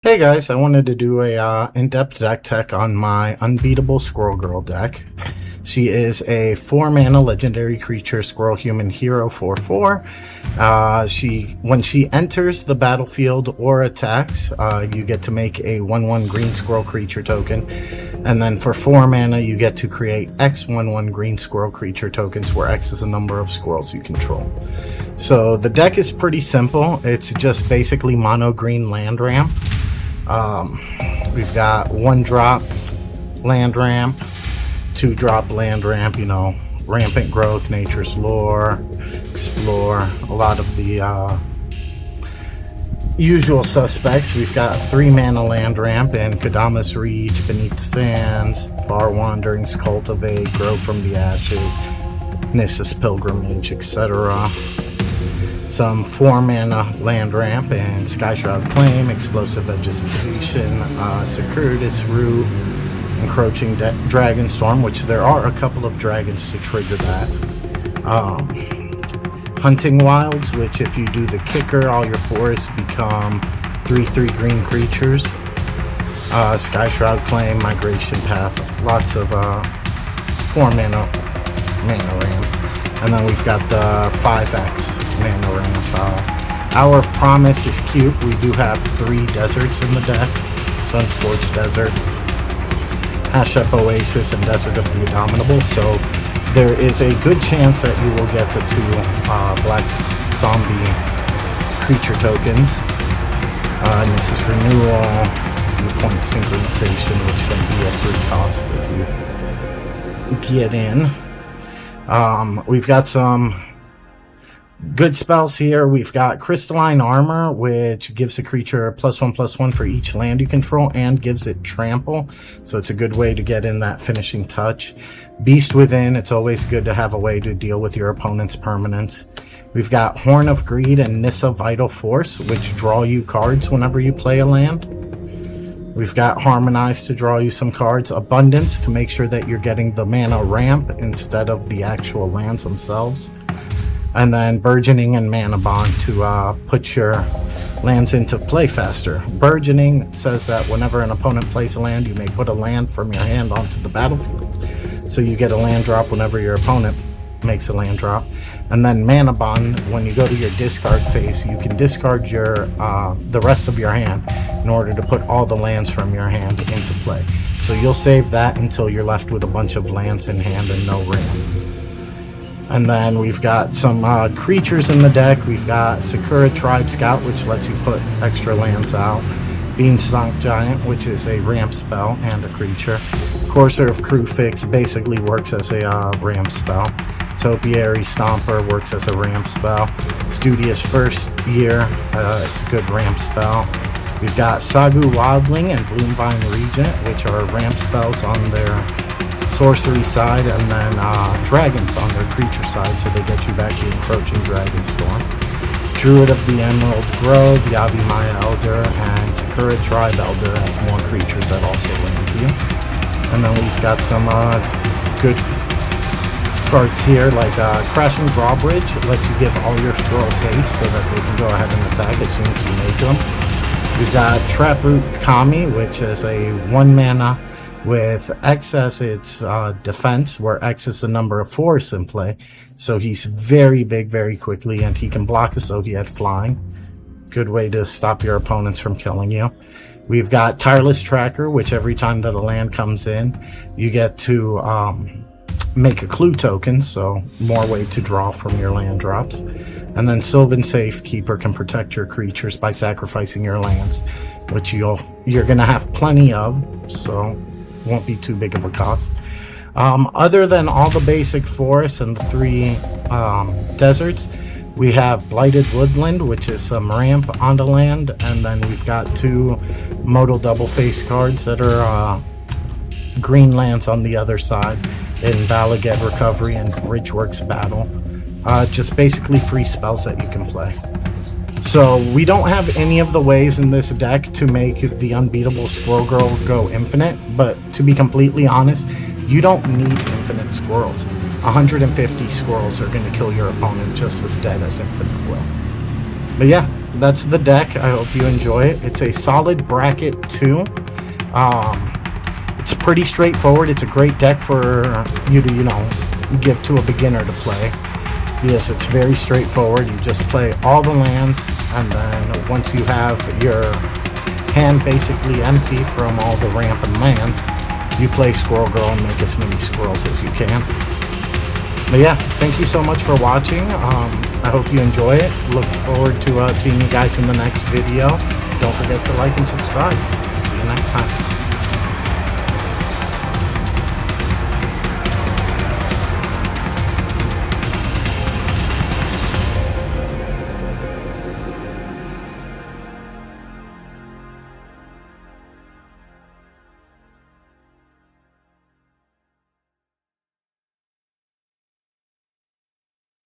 Hey guys, I wanted to do a in-depth deck tech on my Unbeatable Squirrel Girl deck. She is a 4-mana legendary creature, Squirrel Human Hero 4/4. When she enters the battlefield or attacks, you get to make a 1/1 green squirrel creature token. And then for 4 mana, you get to create X 1/1 green squirrel creature tokens, where X is the number of squirrels you control. So the deck is pretty simple. It's just basically mono green land ramp. We've got 1-drop land ramp, 2-drop land ramp, rampant growth, nature's lore, explore, a lot of the usual suspects. We've got 3-mana land ramp and Kadama's Reach, Beneath the Sands, Far Wanderings, Cultivate, Grow from the Ashes, Nissa's Pilgrimage, etc. Some 4-mana land ramp and Skyshroud Claim, Explosive Vegetation, Circuitous Root, Encroaching Dragonstorm, which there are a couple of dragons to trigger that. Hunting Wilds, which if you do the kicker, all your forests become 3/3 green creatures. Skyshroud Claim, Migration Path, lots of 4-mana ramp. And then we've got the 5x mana ramp. Hour of Promise is cute. We do have 3 deserts in the deck: Sunscorched Desert, Hashep Oasis, and Desert of the Indomitable. So there is a good chance that you will get the 2 black zombie creature tokens. This is Renewal and the Point Synchronization, which can be a free cost if you get in. We've got some good spells here. We've got Crystalline Armor, which gives a creature +1/+1 for each land you control and gives it trample. So it's a good way to get in that finishing touch. Beast Within, it's always good to have a way to deal with your opponent's permanents. We've got Horn of Greed and Nissa Vital Force, which draw you cards whenever you play a land. We've got Harmonize to draw you some cards. Abundance to make sure that you're getting the mana ramp instead of the actual lands themselves. And then Burgeoning and Mana Bond to put your lands into play faster. Burgeoning says that whenever an opponent plays a land, you may put a land from your hand onto the battlefield. So you get a land drop whenever your opponent makes a land drop. And then Mana Bond, when you go to your discard phase, you can discard your the rest of your hand in order to put all the lands from your hand into play. So you'll save that until you're left with a bunch of lands in hand and no ramp. And then we've got some creatures in the deck. We've got Sakura Tribe Scout, which lets you put extra lands out. Beanstalk Giant, which is a ramp spell and a creature. Courser of Crewfix basically works as a ramp spell. Topiary Stomper works as a ramp spell. Studious First Year, it's a good ramp spell. We've got Sagu Wildling and Bloomvine Regent, which are ramp spells on their sorcery side, and then dragons on their creature side, so they get you back to Encroaching Dragonstorm. Druid of the Emerald Grove, Yavi Maya Elder, and Sakura Tribe Elder has more creatures that also land you. And then we've got some good cards here, like Crashing Drawbridge. It lets you give all your squirrels haste so that they can go ahead and attack as soon as you make them. We've got Traproot Kami, which is a 1-mana with X as its defense, where X is the number of forests in play. So he's very big very quickly, and he can block the Zodiac Flying. Good way to stop your opponents from killing you. We've got Tireless Tracker, which every time that a land comes in, you get to make a clue token, so more way to draw from your land drops. And then Sylvan Safekeeper can protect your creatures by sacrificing your lands, which you're gonna have plenty of, so won't be too big of a cost. Other than all the basic forests and the 3 deserts, we have Blighted Woodland, which is some ramp onto land, and then we've got 2 modal double face cards that are green lands on the other side in Valaget Recovery and Bridgeworks Battle. Just basically free spells that you can play. So we don't have any of the ways in this deck to make the Unbeatable Squirrel Girl go infinite, but to be completely honest, you don't need infinite squirrels. 150 squirrels are going to kill your opponent just as dead as infinite will. But yeah, that's the deck. I hope you enjoy it. It's a solid bracket 2. It's pretty straightforward. It's a great deck for you to, give to a beginner to play. Yes, it's very straightforward. You just play all the lands, and then once you have your hand basically empty from all the ramp and lands, you play Squirrel Girl and make as many squirrels as you can. But yeah, thank you so much for watching. I hope you enjoy it. Look forward to seeing you guys in the next video. Don't forget to like and subscribe. See you next time.